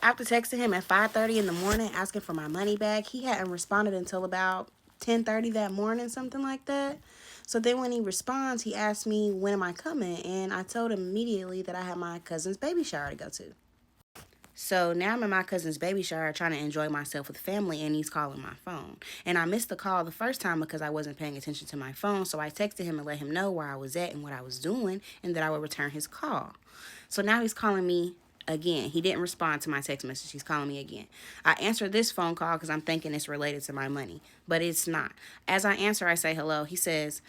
After texting him at 5:30 in the morning asking for my money back, he hadn't responded until about 10:30 that morning, something like that. So then when he responds, he asked me, when am I coming? And I told him immediately that I had my cousin's baby shower to go to. So now I'm at my cousin's baby shower trying to enjoy myself with family, and he's calling my phone. And I missed the call the first time because I wasn't paying attention to my phone, so I texted him and let him know where I was at and what I was doing and that I would return his call. So now he's calling me again. He didn't respond to my text message. He's calling me again. I answered this phone call because I'm thinking it's related to my money, but it's not. As I answer, I say hello. He says,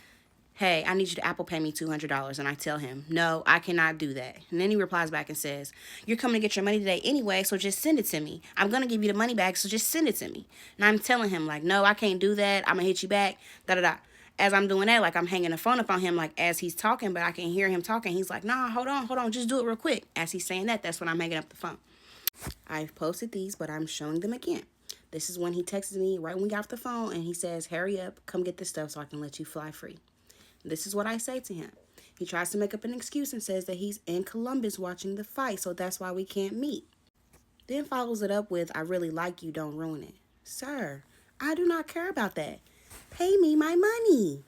hey, I need you to Apple Pay me $200. And I tell him, no, I cannot do that. And then he replies back and says, you're coming to get your money today anyway, so just send it to me. I'm going to give you the money back, so just send it to me. And I'm telling him, like, no, I can't do that. I'm going to hit you back, da-da-da. As I'm doing that, like, I'm hanging the phone up on him, like, as he's talking, but I can hear him talking. He's like, nah, hold on, just do it real quick. As he's saying that, that's when I'm hanging up the phone. I've posted these, but I'm showing them again. This is when he texts me right when we got off the phone, and he says, hurry up, come get this stuff so I can let you fly free. This is what I say to him. He tries to make up an excuse and says that he's in Columbus watching the fight, so that's why we can't meet. Then follows it up with, I really like you, don't ruin it. Sir, I do not care about that. Pay me my money.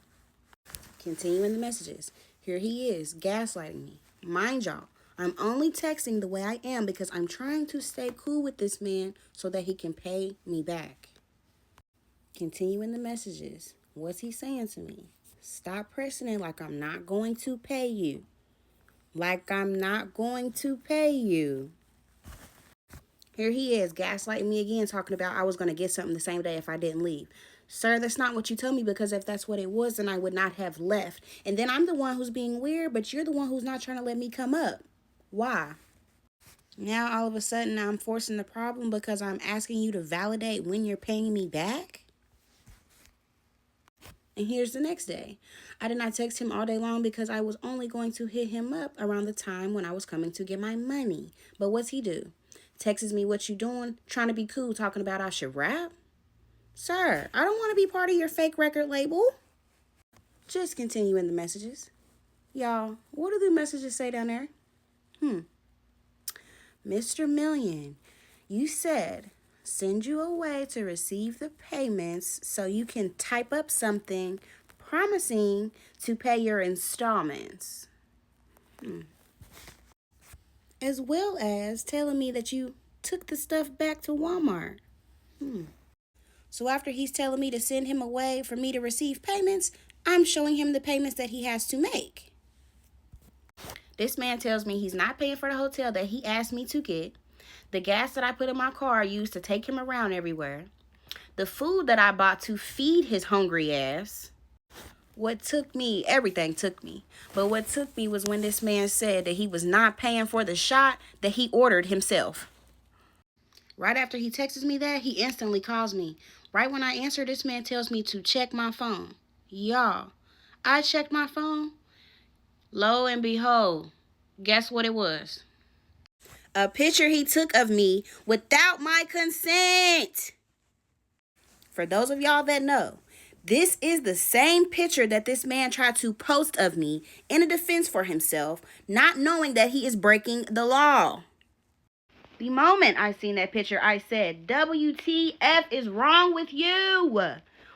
Continuing the messages. Here he is, gaslighting me. Mind y'all, I'm only texting the way I am because I'm trying to stay cool with this man so that he can pay me back. Continuing the messages. What's he saying to me? Stop pressing it like I'm not going to pay you. Like I'm not going to pay you. Here he is, gaslighting me again, talking about I was going to get something the same day if I didn't leave. Sir, that's not what you told me, because if that's what it was, then I would not have left. And then I'm the one who's being weird, but you're the one who's not trying to let me come up. Why? Now, all of a sudden, I'm forcing the problem because I'm asking you to validate when you're paying me back? And here's the next day. I did not text him all day long because I was only going to hit him up around the time when I was coming to get my money. But what's he do? Texts me, what you doing? Trying to be cool, talking about I should rap? Sir, I don't want to be part of your fake record label. Just continuing the messages. Y'all, what do the messages say down there? Mr. Million, you said send you a way to receive the payments so you can type up something promising to pay your installments. As well as telling me that you took the stuff back to Walmart. So after he's telling me to send him away for me to receive payments, I'm showing him the payments that he has to make. This man tells me he's not paying for the hotel that he asked me to get, the gas that I put in my car I used to take him around everywhere, the food that I bought to feed his hungry ass. Everything took me. But what took me was when this man said that he was not paying for the shot that he ordered himself. Right after he texts me that, he instantly calls me. Right when I answer, this man tells me to check my phone. Y'all, I checked my phone. Lo and behold, guess what it was? A picture he took of me without my consent. For those of y'all that know, this is the same picture that this man tried to post of me in a defense for himself, not knowing that he is breaking the law. The moment I seen that picture, I said, WTF is wrong with you?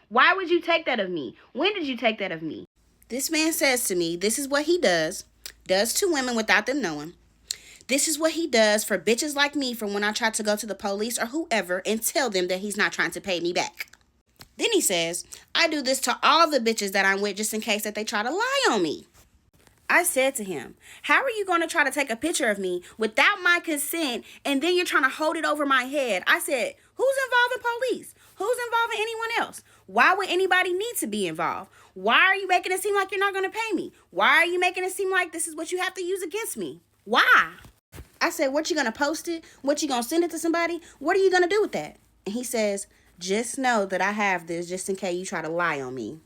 Why would you take that of me? When did you take that of me? This man says to me, this is what he does to women without them knowing. This is what he does for bitches like me from when I try to go to the police or whoever and tell them that he's not trying to pay me back. Then he says, I do this to all the bitches that I'm with just in case that they try to lie on me. I said to him, how are you going to try to take a picture of me without my consent and then you're trying to hold it over my head? I said, who's involved in police? Who's involved in anyone else? Why would anybody need to be involved? Why are you making it seem like you're not going to pay me? Why are you making it seem like this is what you have to use against me? Why? I said, what, you going to post it? What, you going to send it to somebody? What are you going to do with that? And he says, just know that I have this just in case you try to lie on me.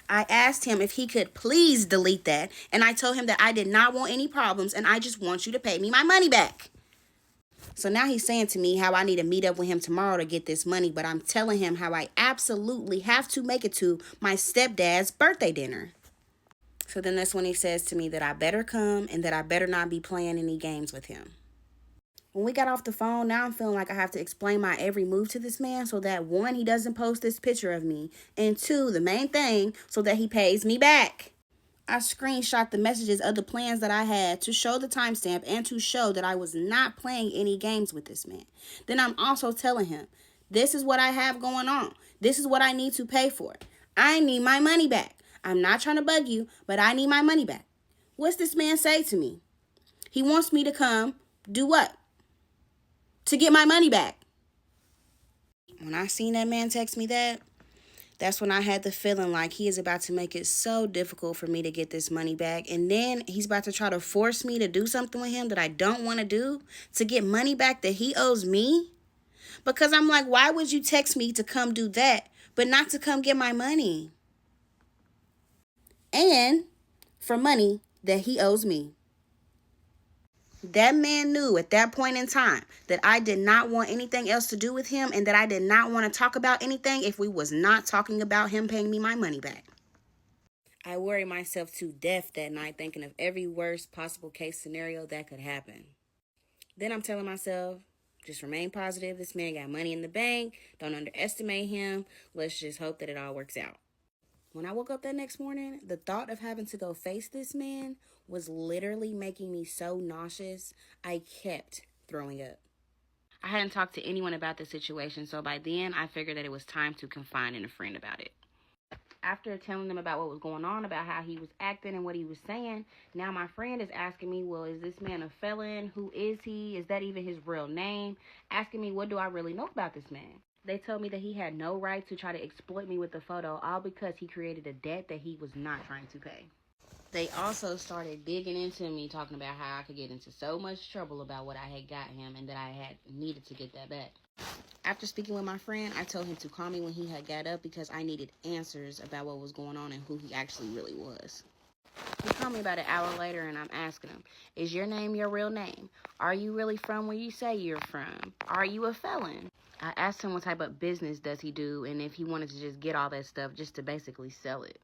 I asked him if he could please delete that, and I told him that I did not want any problems and I just want you to pay me my money back. So now he's saying to me how I need to meet up with him tomorrow to get this money, but I'm telling him how I absolutely have to make it to my stepdad's birthday dinner. So then that's when he says to me that I better come and that I better not be playing any games with him. When we got off the phone, now I'm feeling like I have to explain my every move to this man so that one, he doesn't post this picture of me, and two, the main thing, so that he pays me back. I screenshot the messages of the plans that I had to show the timestamp and to show that I was not playing any games with this man. Then I'm also telling him, this is what I have going on. This is what I need to pay for. I need my money back. I'm not trying to bug you, but I need my money back. What's this man say to me? He wants me to come do what? To get my money back. When I seen that man text me that's when I had the feeling like he is about to make it so difficult for me to get this money back. And then he's about to try to force me to do something with him that I don't want to do to get money back that he owes me. Because I'm like, why would you text me to come do that, but not to come get my money? And for money that he owes me. That man knew at that point in time that I did not want anything else to do with him and that I did not want to talk about anything if we was not talking about him paying me my money back. I worried myself to death that night thinking of every worst possible case scenario that could happen. Then I'm telling myself, just remain positive. This man got money in the bank. Don't underestimate him. Let's just hope that it all works out. When I woke up that next morning, the thought of having to go face this man was literally making me so nauseous, I kept throwing up. I hadn't talked to anyone about the situation, so by then I figured that it was time to confide in a friend about it. After telling them about what was going on, about how he was acting and what he was saying, now my friend is asking me, well, is this man a felon? Who is he? Is that even his real name? Asking me, what do I really know about this man? They told me that he had no right to try to exploit me with the photo, all because he created a debt that he was not trying to pay. They also started digging into me, talking about how I could get into so much trouble about what I had got him and that I had needed to get that back. After speaking with my friend, I told him to call me when he had got up because I needed answers about what was going on and who he actually really was. He called me about an hour later and I'm asking him, is your name your real name? Are you really from where you say you're from? Are you a felon? I asked him what type of business does he do and if he wanted to just get all that stuff just to basically sell it.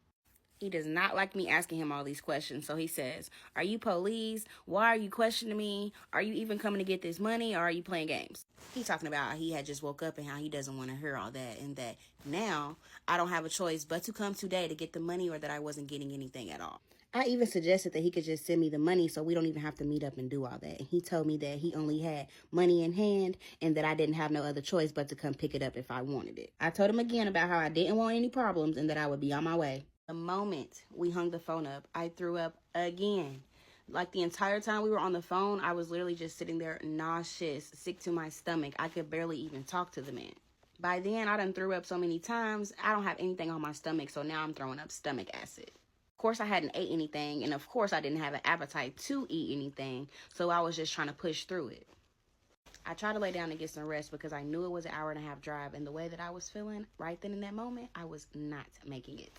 He does not like me asking him all these questions, so he says, are you police? Why are you questioning me? Are you even coming to get this money or are you playing games? He's talking about how he had just woke up and how he doesn't want to hear all that and that now I don't have a choice but to come today to get the money or that I wasn't getting anything at all. I even suggested that he could just send me the money so we don't even have to meet up and do all that. And he told me that he only had money in hand and that I didn't have no other choice but to come pick it up if I wanted it. I told him again about how I didn't want any problems and that I would be on my way. The moment we hung the phone up, I threw up again. Like the entire time we were on the phone, I was literally just sitting there nauseous, sick to my stomach. I could barely even talk to the man. By then, I done threw up so many times, I don't have anything on my stomach, so now I'm throwing up stomach acid. Of course, I hadn't ate anything, and of course, I didn't have an appetite to eat anything, so I was just trying to push through it. I tried to lay down and get some rest because I knew it was an hour-and-a-half drive, and the way that I was feeling right then in that moment, I was not making it.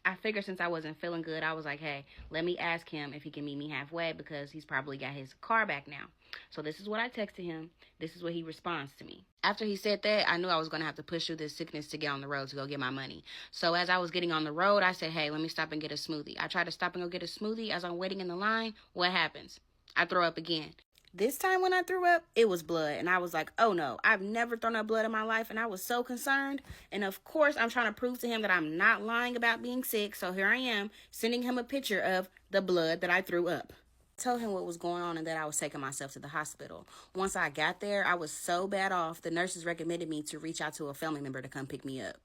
I figured since I wasn't feeling good, I was like, hey, let me ask him if he can meet me halfway because he's probably got his car back now. So this is what I texted him. This is what he responds to me. After he said that, I knew I was going to have to push through this sickness to get on the road to go get my money. So as I was getting on the road, I said, hey, let me stop and get a smoothie. I tried to stop and go get a smoothie. As I'm waiting in the line, what happens? I throw up again. This time when I threw up, it was blood. And I was like, oh no, I've never thrown up blood in my life. And I was so concerned. And of course, I'm trying to prove to him that I'm not lying about being sick. So here I am, sending him a picture of the blood that I threw up. I told him what was going on and that I was taking myself to the hospital. Once I got there, I was so bad off, the nurses recommended me to reach out to a family member to come pick me up.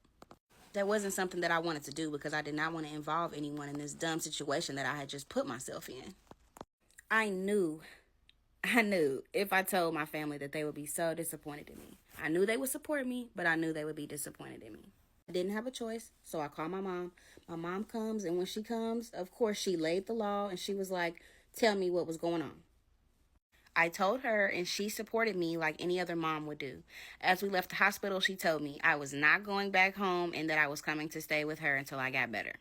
That wasn't something that I wanted to do because I did not want to involve anyone in this dumb situation that I had just put myself in. I knew if I told my family that they would be so disappointed in me. I knew they would support me, but I knew they would be disappointed in me. I didn't have a choice, so I called my mom. My mom comes, and when she comes, of course, she laid the law, and she was like, tell me what was going on. I told her, and she supported me like any other mom would do. As we left the hospital, she told me I was not going back home and that I was coming to stay with her until I got better.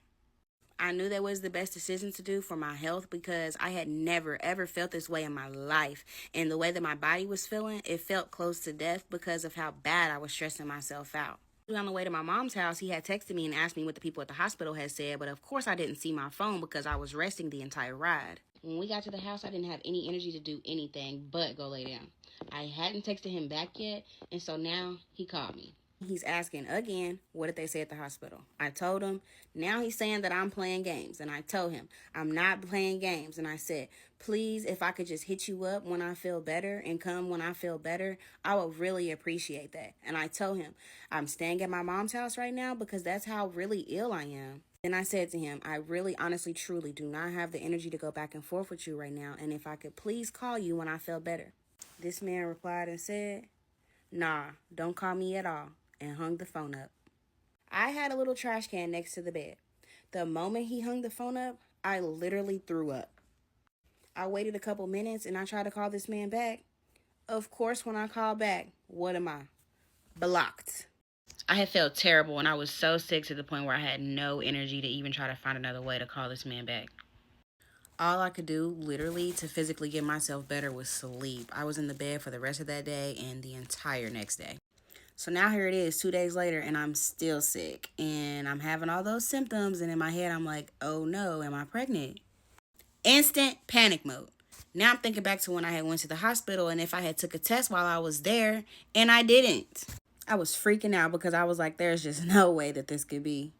I knew that was the best decision to do for my health because I had never, ever felt this way in my life. And the way that my body was feeling, it felt close to death because of how bad I was stressing myself out. On the way to my mom's house, he had texted me and asked me what the people at the hospital had said, but of course I didn't see my phone because I was resting the entire ride. When we got to the house, I didn't have any energy to do anything but go lay down. I hadn't texted him back yet, and so now he called me. He's asking again, what did they say at the hospital? I told him. Now he's saying that I'm playing games, and I told him I'm not playing games. And I said, please, if I could just hit you up when I feel better and come when I feel better, I would really appreciate that. And I told him I'm staying at my mom's house right now because that's how really ill I am. Then I said to him, I really, honestly, truly do not have the energy to go back and forth with you right now, and if I could please call you when I feel better. This man replied and said, nah, don't call me at all, and hung the phone up. I had a little trash can next to the bed. The moment he hung the phone up, I literally threw up. I waited a couple minutes and I tried to call this man back. Of course, when I called back, what am I? Blocked. I had felt terrible and I was so sick to the point where I had no energy to even try to find another way to call this man back. All I could do, literally, to physically get myself better was sleep. I was in the bed for the rest of that day and the entire next day. So now here it is, 2 days later, and I'm still sick. And I'm having all those symptoms, and in my head, I'm like, oh no, am I pregnant? Instant panic mode. Now I'm thinking back to when I had went to the hospital and if I had took a test while I was there, and I didn't. I was freaking out because I was like, there's just no way that this could be.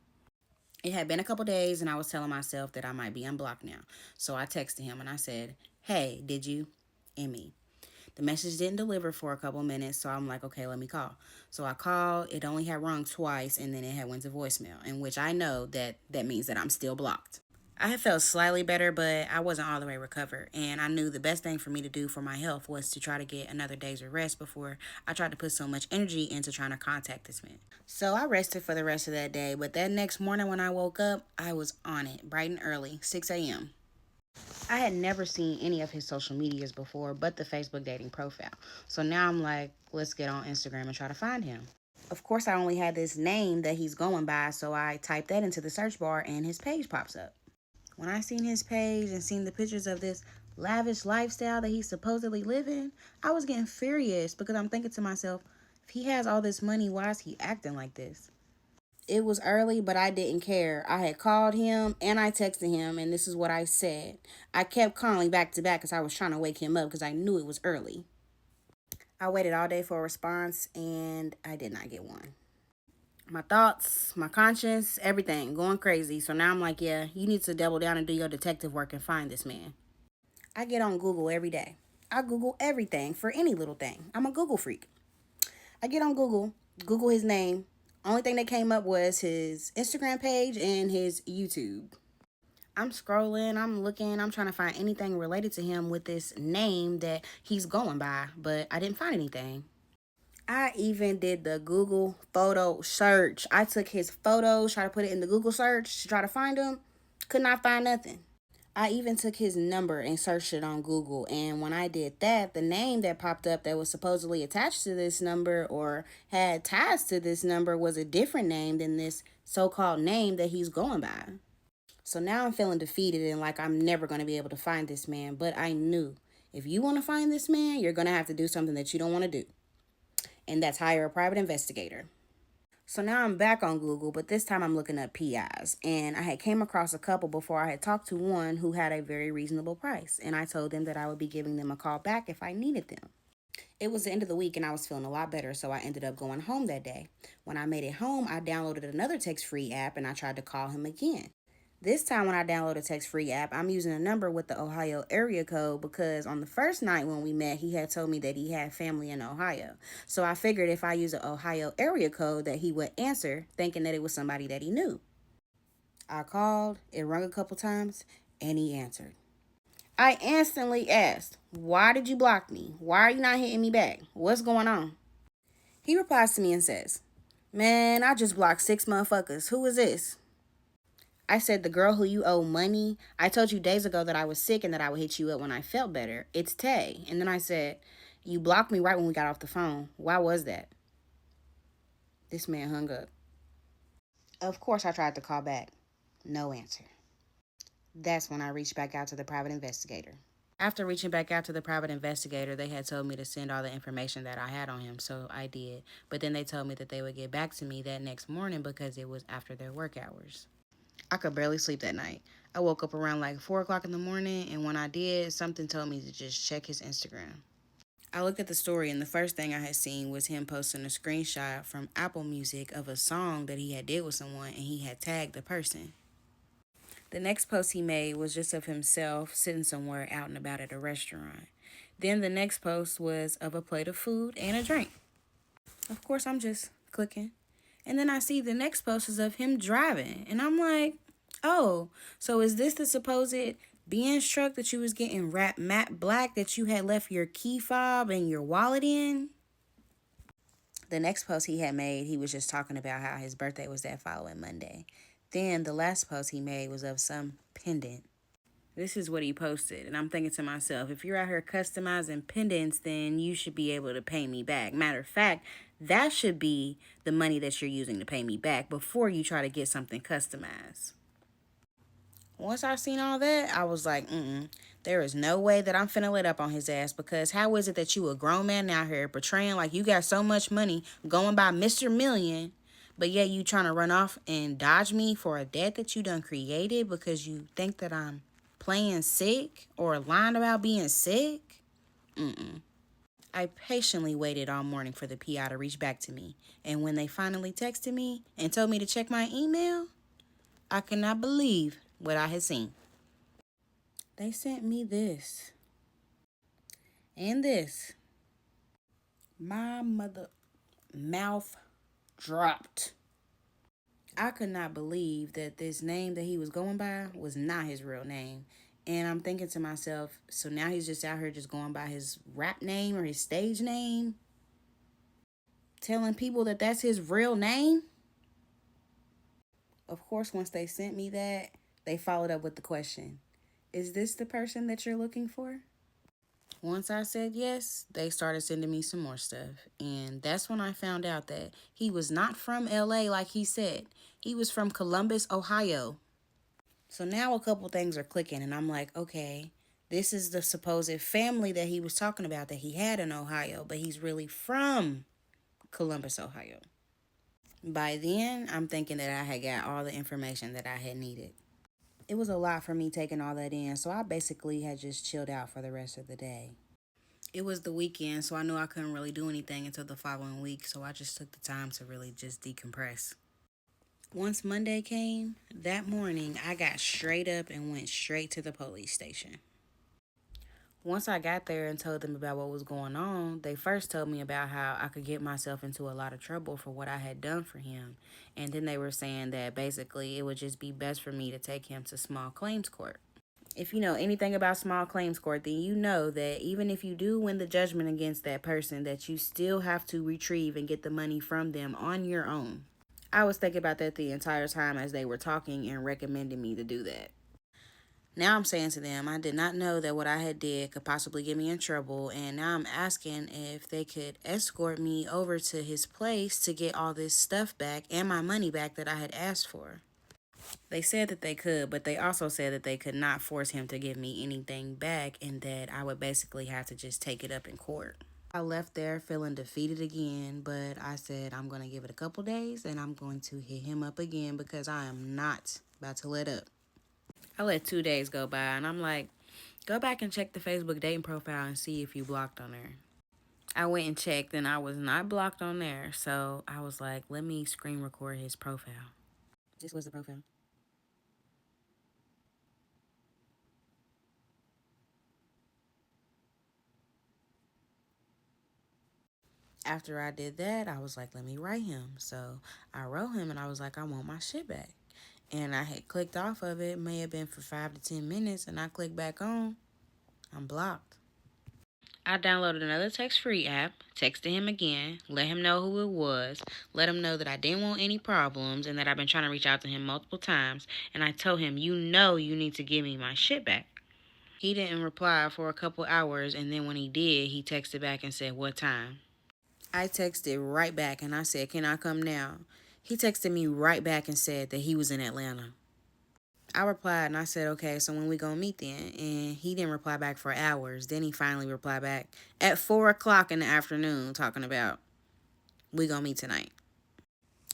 It had been a couple days, and I was telling myself that I might be unblocked now. So I texted him, and I said, hey, did you? And me. The message didn't deliver for a couple minutes, so I'm like, okay, let me call. So I called. It only had rung twice, and then it had went to voicemail, in which I know that means that I'm still blocked. I had felt slightly better, but I wasn't all the way recovered, and I knew the best thing for me to do for my health was to try to get another day's of rest before I tried to put so much energy into trying to contact this man. So I rested for the rest of that day, but that next morning when I woke up, I was on it, bright and early, 6 a.m. I had never seen any of his social medias before, but the Facebook dating profile. So now I'm like, let's get on Instagram and try to find him. Of course, I only had this name that he's going by, so I typed that into the search bar and his page pops up. When I seen his page and seen the pictures of this lavish lifestyle that he's supposedly living, I was getting furious because I'm thinking to myself, if he has all this money, why is he acting like this? It was early, but I didn't care. I had called him and I texted him, and this is what I said. I kept calling back to back because I was trying to wake him up because I knew it was early. I waited all day for a response, and I did not get one. My thoughts, my conscience, everything going crazy. So now I'm like, yeah, you need to double down and do your detective work and find this man. I get on Google every day. I Google everything for any little thing. I'm a Google freak. I get on Google his name. Only thing that came up was his Instagram page and his YouTube. I'm scrolling, I'm looking, I'm trying to find anything related to him with this name that he's going by, but I didn't find anything. I even did the Google photo search. I took his photos, tried to put it in the Google search to try to find him. Could not find nothing. I even took his number and searched it on Google. And when I did that, the name that popped up that was supposedly attached to this number or had ties to this number was a different name than this so-called name that he's going by. So now I'm feeling defeated and like I'm never going to be able to find this man. But I knew if you want to find this man, you're going to have to do something that you don't want to do. And that's hire a private investigator. So now I'm back on Google, but this time I'm looking up PIs. And I had came across a couple before. I had talked to one who had a very reasonable price. And I told them that I would be giving them a call back if I needed them. It was the end of the week and I was feeling a lot better, so I ended up going home that day. When I made it home, I downloaded another text-free app and I tried to call him again. This time when I download a text-free app, I'm using a number with the Ohio area code because on the first night when we met, he had told me that he had family in Ohio. So I figured if I use an Ohio area code that he would answer, thinking that it was somebody that he knew. I called, it rung a couple times, and he answered. I instantly asked, why did you block me? Why are you not hitting me back? What's going on? He replies to me and says, man, I just blocked 6 motherfuckers. Who is this? I said, the girl who you owe money. I told you days ago that I was sick and that I would hit you up when I felt better. It's Tay. And then I said, you blocked me right when we got off the phone. Why was that? This man hung up. Of course, I tried to call back. No answer. That's when I reached back out to the private investigator. After reaching back out to the private investigator, they had told me to send all the information that I had on him, so I did. But then they told me that they would get back to me that next morning because it was after their work hours. I could barely sleep that night. I woke up around like 4 o'clock in the morning, and when I did, something told me to just check his Instagram. I looked at the story, and the first thing I had seen was him posting a screenshot from Apple Music of a song that he had did with someone, and he had tagged the person. The next post he made was just of himself sitting somewhere out and about at a restaurant. Then the next post was of a plate of food and a drink. Of course, I'm just clicking. And then I see the next post is of him driving. And I'm like, oh, so is this the supposed Benz truck that you was getting wrapped matte black that you had left your key fob and your wallet in? The next post he had made, he was just talking about how his birthday was that following Monday. Then the last post he made was of some pendant. This is what he posted, and I'm thinking to myself, if you're out here customizing pendants, then you should be able to pay me back. Matter of fact, that should be the money that you're using to pay me back before you try to get something customized. Once I seen all that, I was like, there is no way that I'm finna let up on his ass, because how is it that you a grown man out here portraying like you got so much money going by Mr. Million, but yet you trying to run off and dodge me for a debt that you done created because you think that I'm playing sick or lying about being sick? I patiently waited all morning for the PI to reach back to me, and when they finally texted me and told me to check my email, I could not believe what I had seen. They sent me this and this. My mother mouth dropped. I could not believe that this name that he was going by was not his real name. And I'm thinking to myself, so now he's just out here just going by his rap name or his stage name, telling people that that's his real name? Of course, once they sent me that, they followed up with the question, is this the person that you're looking for? Once I said yes, they started sending me some more stuff. And that's when I found out that he was not from LA like he said. He was from Columbus, Ohio. So now a couple things are clicking, and I'm like, okay, this is the supposed family that he was talking about that he had in Ohio, but he's really from Columbus, Ohio. By then, I'm thinking that I had got all the information that I had needed. It was a lot for me taking all that in, so I basically had just chilled out for the rest of the day. It was the weekend, so I knew I couldn't really do anything until the following week, so I just took the time to really just decompress. Once Monday came, that morning I got straight up and went straight to the police station. Once I got there and told them about what was going on, they first told me about how I could get myself into a lot of trouble for what I had done for him. And then they were saying that basically it would just be best for me to take him to small claims court. If you know anything about small claims court, then you know that even if you do win the judgment against that person, that you still have to retrieve and get the money from them on your own. I was thinking about that the entire time as they were talking and recommending me to do that. Now I'm saying to them, I did not know that what I had did could possibly get me in trouble, and now I'm asking if they could escort me over to his place to get all this stuff back and my money back that I had asked for. They said that they could, but they also said that they could not force him to give me anything back and that I would basically have to just take it up in court. I left there feeling defeated again, but I said I'm going to give it a couple days and I'm going to hit him up again because I am not about to let up. I let 2 days go by, and I'm like, go back and check the Facebook dating profile and see if you blocked on there. I went and checked, and I was not blocked on there, so I was like, let me screen record his profile. This was the profile. After I did that, I was like, let me write him. So I wrote him, and I was like, I want my shit back. And I had clicked off of it. May have been for 5 to 10 minutes, and I clicked back on. I'm blocked. I downloaded another text-free app, texted him again, let him know who it was, let him know that I didn't want any problems and that I've been trying to reach out to him multiple times, and I told him, you know you need to give me my shit back. He didn't reply for a couple hours, and then when he did, he texted back and said, what time? I texted right back, and I said, can I come now? He texted me right back and said that he was in Atlanta. I replied and I said, okay, so when we gonna meet then? And he didn't reply back for hours. Then he finally replied back at 4 o'clock in the afternoon talking about, we gonna meet tonight.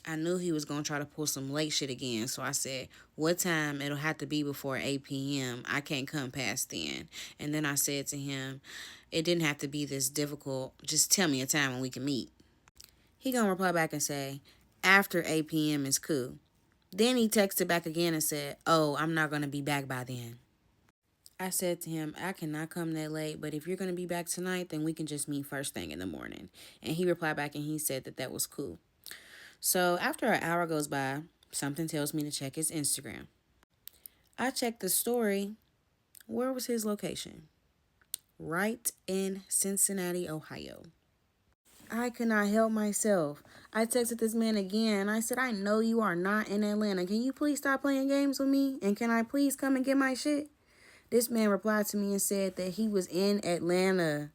I knew he was gonna try to pull some late shit again, so I said, what time? It'll have to be before 8 p.m. I can't come past then. And then I said to him, it didn't have to be this difficult. Just tell me a time when we can meet. He gonna reply back and say, after 8 p.m. is cool. Then he texted back again and said, oh, I'm not gonna be back by then. I said to him, I cannot come that late, but if you're gonna be back tonight, then we can just meet first thing in the morning. And he replied back and he said that that was cool. So after an hour goes by, something tells me to check his Instagram. I checked the story. Where was his location? Right in Cincinnati, Ohio. I could not help myself. I texted this man again. I said, I know you are not in Atlanta. Can you please stop playing games with me? And can I please come and get my shit? This man replied to me and said that he was in Atlanta.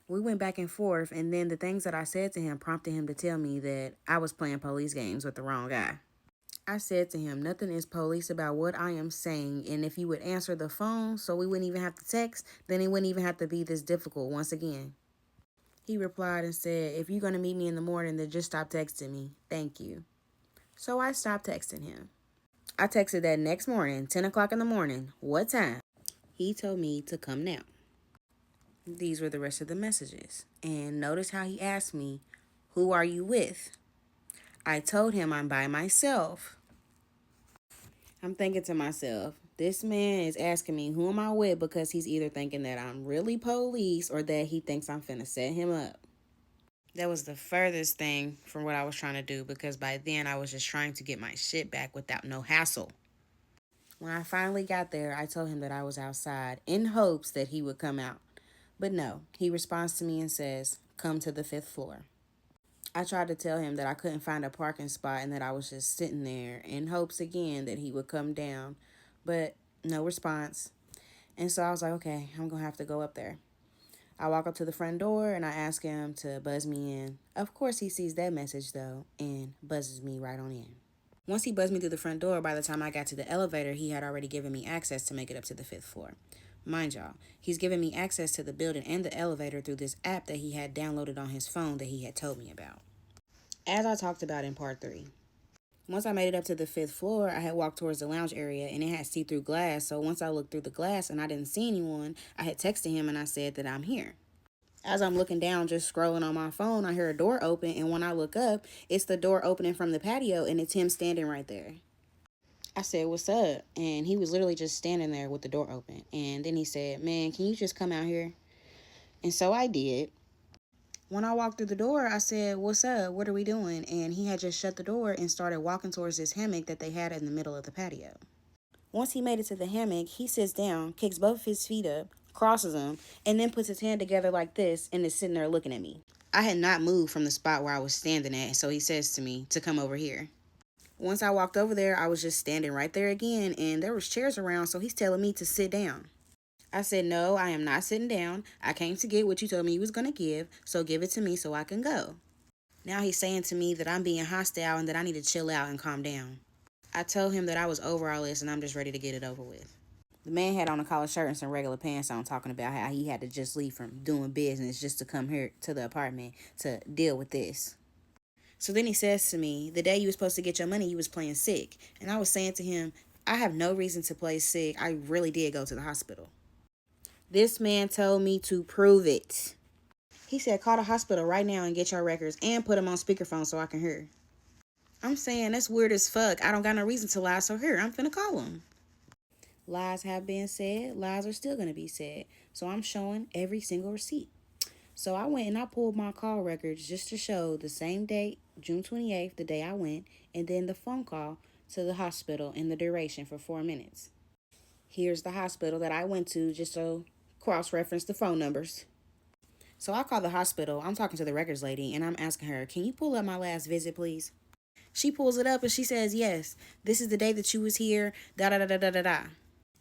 We went back and forth, and then the things that I said to him prompted him to tell me that I was playing police games with the wrong guy. I said to him, nothing is police about what I am saying, and if you would answer the phone so we wouldn't even have to text, then it wouldn't even have to be this difficult once again. He replied and said, if you're going to meet me in the morning, then just stop texting me. Thank you. So I stopped texting him. I texted that next morning, 10 o'clock in the morning. What time? He told me to come now. These were the rest of the messages. And notice how he asked me, who are you with? I told him I'm by myself. I'm thinking to myself, this man is asking me who am I with because he's either thinking that I'm really police or that he thinks I'm finna set him up. That was the furthest thing from what I was trying to do because by then I was just trying to get my shit back without no hassle. When I finally got there, I told him that I was outside in hopes that he would come out. But no, he responds to me and says, come to the 5th floor. I tried to tell him that I couldn't find a parking spot and that I was just sitting there in hopes again that he would come down, but no response. And so I was like, okay, I'm going to have to go up there. I walk up to the front door and I ask him to buzz me in. Of course, he sees that message though and buzzes me right on in. Once he buzzed me through the front door, by the time I got to the elevator, he had already given me access to make it up to the 5th floor. Mind y'all, he's given me access to the building and the elevator through this app that he had downloaded on his phone that he had told me about. As I talked about in part 3, once I made it up to the 5th floor, I had walked towards the lounge area and it had see-through glass. So once I looked through the glass and I didn't see anyone, I had texted him and I said that I'm here. As I'm looking down, just scrolling on my phone, I hear a door open. And when I look up, it's the door opening from the patio and it's him standing right there. I said, what's up? And he was literally just standing there with the door open. And then he said, man, can you just come out here? And so I did. When I walked through the door, I said, what's up? What are we doing? And he had just shut the door and started walking towards this hammock that they had in the middle of the patio. Once he made it to the hammock, he sits down, kicks both of his feet up, crosses them, and then puts his hand together like this and is sitting there looking at me. I had not moved from the spot where I was standing at, so he says to me to come over here. Once I walked over there, I was just standing right there again, and there was chairs around, so he's telling me to sit down. I said, no, I am not sitting down. I came to get what you told me you was going to give, so give it to me so I can go. Now he's saying to me that I'm being hostile and that I need to chill out and calm down. I told him that I was over all this and I'm just ready to get it over with. The man had on a collared shirt and some regular pants on, talking about how he had to just leave from doing business just to come here to the apartment to deal with this. So then he says to me, the day you were supposed to get your money, you was playing sick. And I was saying to him, I have no reason to play sick. I really did go to the hospital. This man told me to prove it. He said, call the hospital right now and get your records and put them on speakerphone so I can hear. I'm saying, that's weird as fuck. I don't got no reason to lie, so here, I'm finna call him. Lies have been said. Lies are still going to be said. So I'm showing every single receipt. So I went and I pulled my call records just to show the same date, June 28th, the day I went, and then the phone call to the hospital and the duration for 4 minutes. Here's the hospital that I went to just to cross-reference the phone numbers. So I called the hospital. I'm talking to the records lady, and I'm asking her, can you pull up my last visit, please? She pulls it up, and she says, yes, this is the day that you was here, da-da-da-da-da-da-da.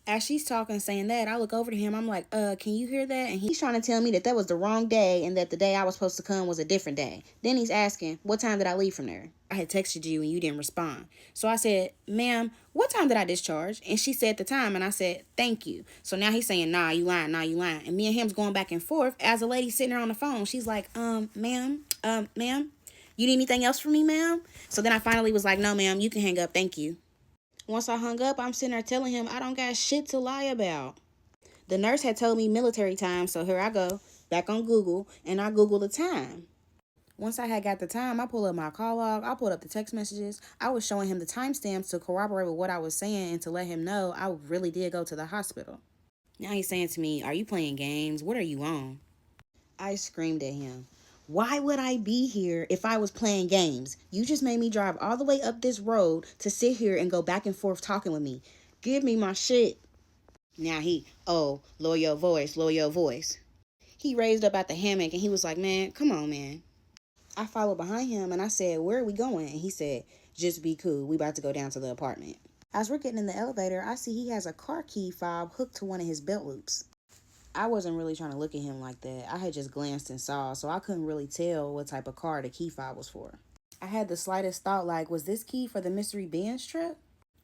As she's talking, saying that, I look over to him. I'm like, can you hear that? And he's trying to tell me that that was the wrong day and that the day I was supposed to come was a different day. Then he's asking, what time did I leave from there? I had texted you and you didn't respond. So I said, ma'am, what time did I discharge? And she said the time, and I said, thank you. So now he's saying, nah, you lying, nah, you lying. And me and him's going back and forth. As the lady sitting there on the phone, she's like, ma'am, you need anything else from me, ma'am? So then I finally was like, no, ma'am, you can hang up, thank you. Once I hung up, I'm sitting there telling him I don't got shit to lie about. The nurse had told me military time, so here I go, back on Google, and I Google the time. Once I had got the time, I pulled up my call log, I pulled up the text messages. I was showing him the timestamps to corroborate with what I was saying and to let him know I really did go to the hospital. Now he's saying to me, are you playing games? What are you on? I screamed at him. Why would I be here if I was playing games? You just made me drive all the way up this road to sit here and go back and forth talking with me. Give me my shit. Now lower your voice, lower your voice. He raised up out the hammock and he was like, man, come on, man. I followed behind him and I said, where are we going? And he said, just be cool. We about to go down to the apartment. As we're getting in the elevator, I see he has a car key fob hooked to one of his belt loops. I wasn't really trying to look at him like that. I had just glanced and saw, so I couldn't really tell what type of car the key fob was for. I had the slightest thought like, was this key for the mystery Benz trip?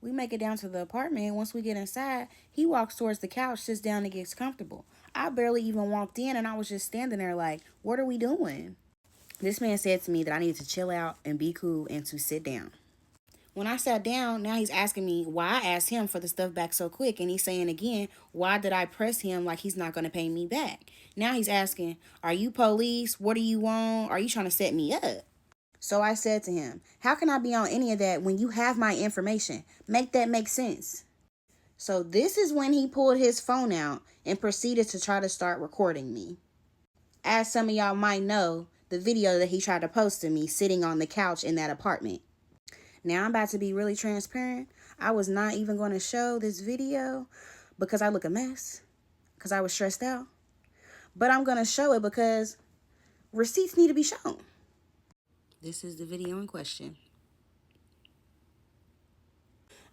We make it down to the apartment. Once we get inside, he walks towards the couch, sits down and gets comfortable. I barely even walked in and I was just standing there like, what are we doing? This man said to me that I needed to chill out and be cool and to sit down. When I sat down, now he's asking me why I asked him for the stuff back so quick. And he's saying again, why did I press him like he's not going to pay me back? Now he's asking, are you police? What do you want? Are you trying to set me up? So I said to him, how can I be on any of that when you have my information? Make that make sense. So this is when he pulled his phone out and proceeded to try to start recording me. As some of y'all might know, the video that he tried to post to me sitting on the couch in that apartment. Now I'm about to be really transparent. I was not even going to show this video because I look a mess, because I was stressed out. But I'm going to show it because receipts need to be shown. This is the video in question.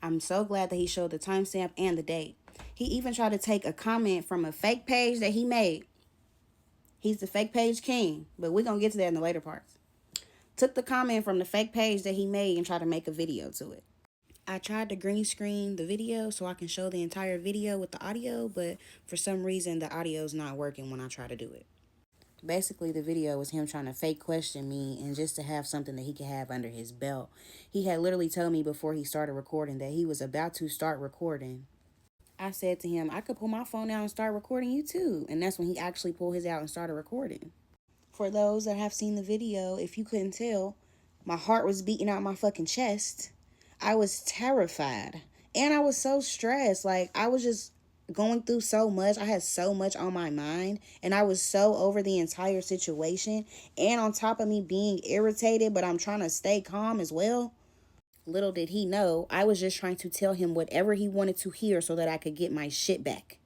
I'm so glad that he showed the timestamp and the date. He even tried to take a comment from a fake page that he made. He's the fake page king, but we're going to get to that in the later parts. Took the comment from the fake page that he made and tried to make a video to it. I tried to green screen the video so I can show the entire video with the audio, but for some reason the audio is not working when I try to do it. Basically, the video was him trying to fake question me and just to have something that he could have under his belt. He had literally told me before he started recording that he was about to start recording. I said to him, I could pull my phone out and start recording you too. And that's when he actually pulled his out and started recording. For those that have seen the video, if you couldn't tell, my heart was beating out my fucking chest. I was terrified. And I was so stressed. Like, I was just going through so much. I had so much on my mind. And I was so over the entire situation. And on top of me being irritated, but I'm trying to stay calm as well. Little did he know, I was just trying to tell him whatever he wanted to hear so that I could get my shit back.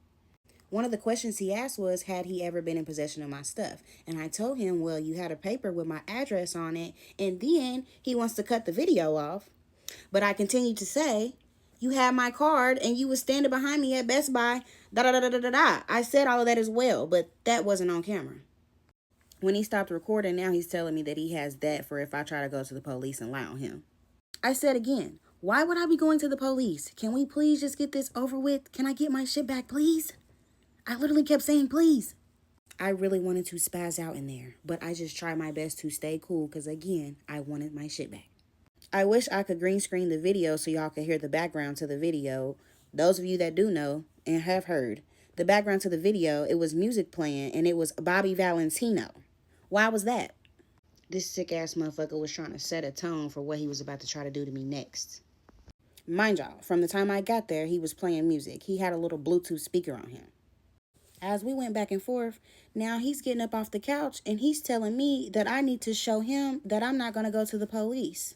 One of the questions he asked was, had he ever been in possession of my stuff? And I told him, well, you had a paper with my address on it. And then he wants to cut the video off. But I continued to say, you had my card and you was standing behind me at Best Buy. Da-da-da-da-da-da. I said all of that as well, but that wasn't on camera. When he stopped recording, now he's telling me that he has that for if I try to go to the police and lie on him. I said again, why would I be going to the police? Can we please just get this over with? Can I get my shit back, please? I literally kept saying, please. I really wanted to spaz out in there, but I just tried my best to stay cool because, again, I wanted my shit back. I wish I could green screen the video so y'all could hear the background to the video. Those of you that do know and have heard, the background to the video, it was music playing and it was Bobby Valentino. Why was that? This sick-ass motherfucker was trying to set a tone for what he was about to try to do to me next. Mind y'all, from the time I got there, he was playing music. He had a little Bluetooth speaker on him. As we went back and forth, now he's getting up off the couch and he's telling me that I need to show him that I'm not going to go to the police.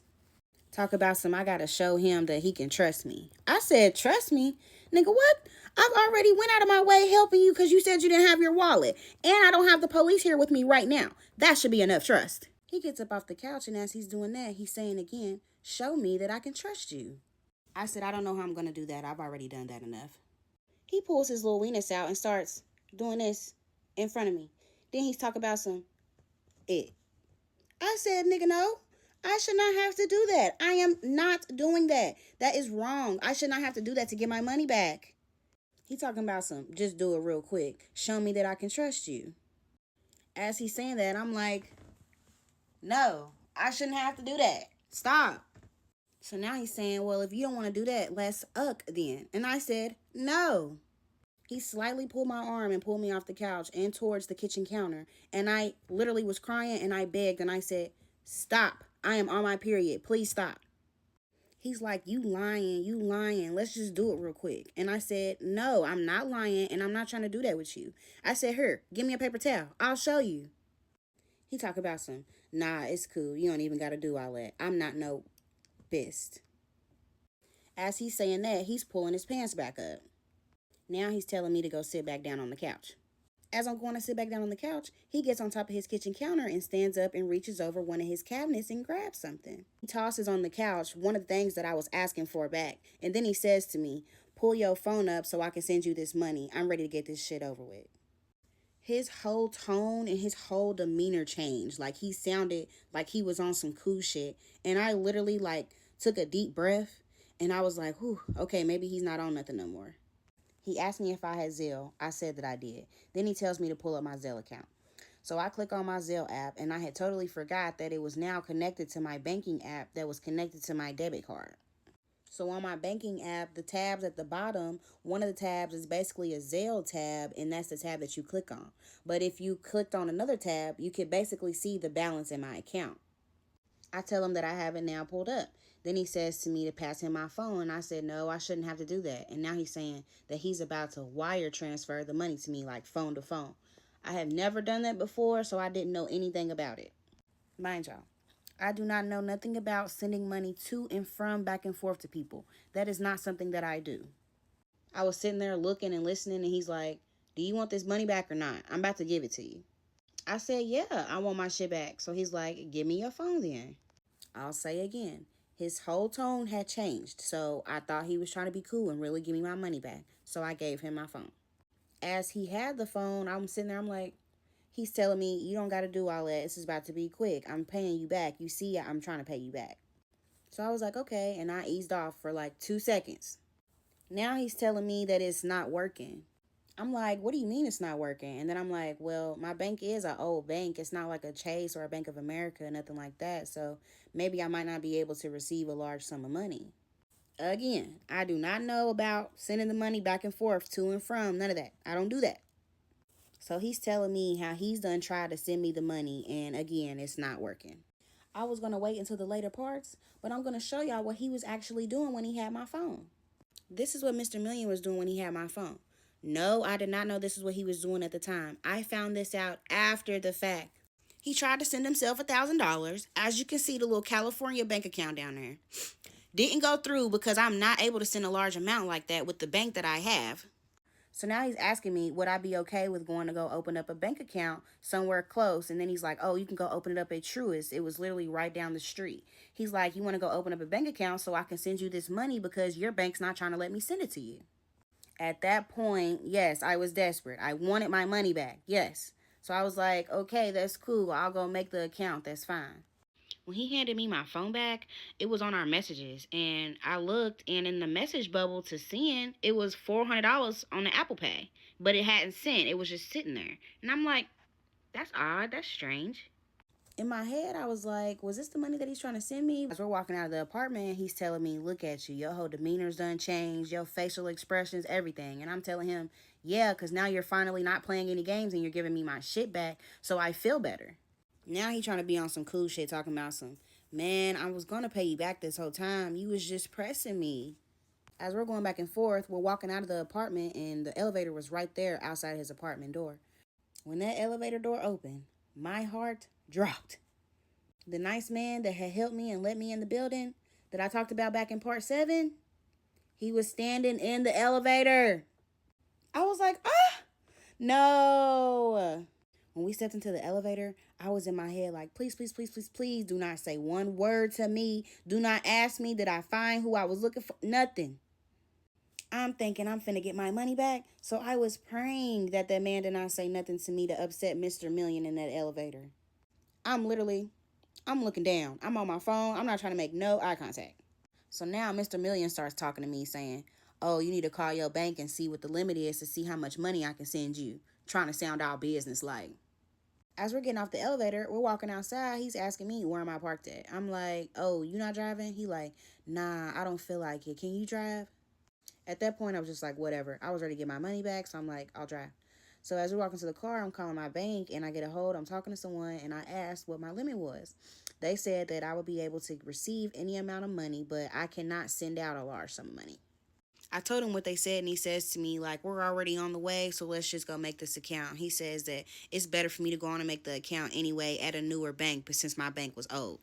Talk about I got to show him that he can trust me. I said, trust me? Nigga, what? I've already went out of my way helping you because you said you didn't have your wallet. And I don't have the police here with me right now. That should be enough trust. He gets up off the couch and as he's doing that, he's saying again, show me that I can trust you. I said, I don't know how I'm going to do that. I've already done that enough. He pulls his little weenus out and starts doing this in front of me. Then he's talking about some it. I said, nigga, no. I should not have to do that. I am not doing that. That is wrong. I should not have to do that to get my money back. He talking about some, just do it real quick. Show me that I can trust you. As he's saying that, I'm like, no, I shouldn't have to do that. Stop. So now he's saying, well, if you don't want to do that, let's then. And I said, no. He slightly pulled my arm and pulled me off the couch and towards the kitchen counter. And I literally was crying and I begged and I said, stop. I am on my period. Please stop. He's like, you lying. Let's just do it real quick. And I said, no, I'm not lying and I'm not trying to do that with you. I said, here, give me a paper towel. I'll show you. He talk about some, nah, it's cool. You don't even got to do all that. I'm not no fist. As he's saying that, he's pulling his pants back up. Now he's telling me to go sit back down on the couch. As I'm going to sit back down on the couch, he gets on top of his kitchen counter and stands up and reaches over one of his cabinets and grabs something. He tosses on the couch one of the things that I was asking for back. And then he says to me, pull your phone up so I can send you this money. I'm ready to get this shit over with. His whole tone and his whole demeanor changed. Like he sounded like he was on some cool shit. And I literally took a deep breath and I was like, whew, okay, maybe he's not on nothing no more. He asked me if I had Zelle. I said that I did. Then he tells me to pull up my Zelle account. So I click on my Zelle app, and I had totally forgot that it was now connected to my banking app that was connected to my debit card. So on my banking app, the tabs at the bottom, one of the tabs is basically a Zelle tab, and that's the tab that you click on. But if you clicked on another tab, you could basically see the balance in my account. I tell him that I have it now pulled up. Then he says to me to pass him my phone. And I said, no, I shouldn't have to do that. And now he's saying that he's about to wire transfer the money to me, like phone to phone. I have never done that before, so I didn't know anything about it. Mind y'all, I do not know nothing about sending money to and from back and forth to people. That is not something that I do. I was sitting there looking and listening, and he's like, do you want this money back or not? I'm about to give it to you. I said, yeah, I want my shit back. So he's like, give me your phone then. I'll say again, his whole tone had changed. So I thought he was trying to be cool and really give me my money back. So I gave him my phone. As he had the phone, I'm sitting there, I'm like, he's telling me, you don't got to do all that. This is about to be quick. I'm paying you back. You see, I'm trying to pay you back. So I was like, okay. And I eased off for 2 seconds. Now he's telling me that it's not working. I'm like, what do you mean it's not working? And then I'm like, well, my bank is an old bank. It's not like a Chase or a Bank of America, nothing like that. So maybe I might not be able to receive a large sum of money. Again, I do not know about sending the money back and forth to and from. None of that. I don't do that. So he's telling me how he's done tried to send me the money. And again, it's not working. I was going to wait until the later parts, but I'm going to show y'all what he was actually doing when he had my phone. This is what Mr. Million was doing when he had my phone. No, I did not know this is what he was doing at the time. I found this out after the fact. He tried to send himself $1,000. As you can see, the little California bank account down there. Didn't go through because I'm not able to send a large amount like that with the bank that I have. So now he's asking me, would I be okay with going to go open up a bank account somewhere close? And then he's like, oh, you can go open it up at Truist. It was literally right down the street. He's like, you want to go open up a bank account so I can send you this money because your bank's not trying to let me send it to you. At that point, yes, I was desperate. I wanted my money back. Yes. So I was like, okay, that's cool. I'll go make the account. That's fine. When he handed me my phone back, it was on our messages. And I looked, and in the message bubble to send, it was $400 on the Apple Pay. But it hadn't sent. It was just sitting there. And I'm like, that's odd. That's strange. In my head, I was like, was this the money that he's trying to send me? As we're walking out of the apartment, he's telling me, look at you. Your whole demeanor's done changed. Your facial expressions, everything. And I'm telling him, yeah, because now you're finally not playing any games and you're giving me my shit back. So I feel better. Now he trying to be on some cool shit, talking about some, man, I was going to pay you back this whole time. You was just pressing me. As we're going back and forth, we're walking out of the apartment and the elevator was right there outside his apartment door. When that elevator door opened, my heart dropped. The nice man that had helped me and let me in the building that I talked about back in part 7, he was standing in the elevator. I was like, no. When we stepped into the elevator, I was in my head like, please, please, please, please, please do not say one word to me. Do not ask me, did I find who I was looking for? Nothing. I'm thinking I'm finna get my money back. So I was praying that that man did not say nothing to me to upset Mr. Million in that elevator. I'm looking down. I'm on my phone. I'm not trying to make no eye contact. So now Mr. Million starts talking to me saying, oh, you need to call your bank and see what the limit is to see how much money I can send you. Trying to sound all business like. As we're getting off the elevator, we're walking outside. He's asking me where am I parked at. I'm like, oh, you not driving? He like, nah, I don't feel like it. Can you drive? At that point, I was just like, whatever. I was ready to get my money back, so I'm like, I'll drive. So as we're walking to the car, I'm calling my bank and I get a hold. I'm talking to someone and I asked what my limit was. They said that I would be able to receive any amount of money, but I cannot send out a large sum of money. I told him what they said, and he says to me, like, we're already on the way, so let's just go make this account. He says that it's better for me to go on and make the account anyway at a newer bank, but since my bank was old.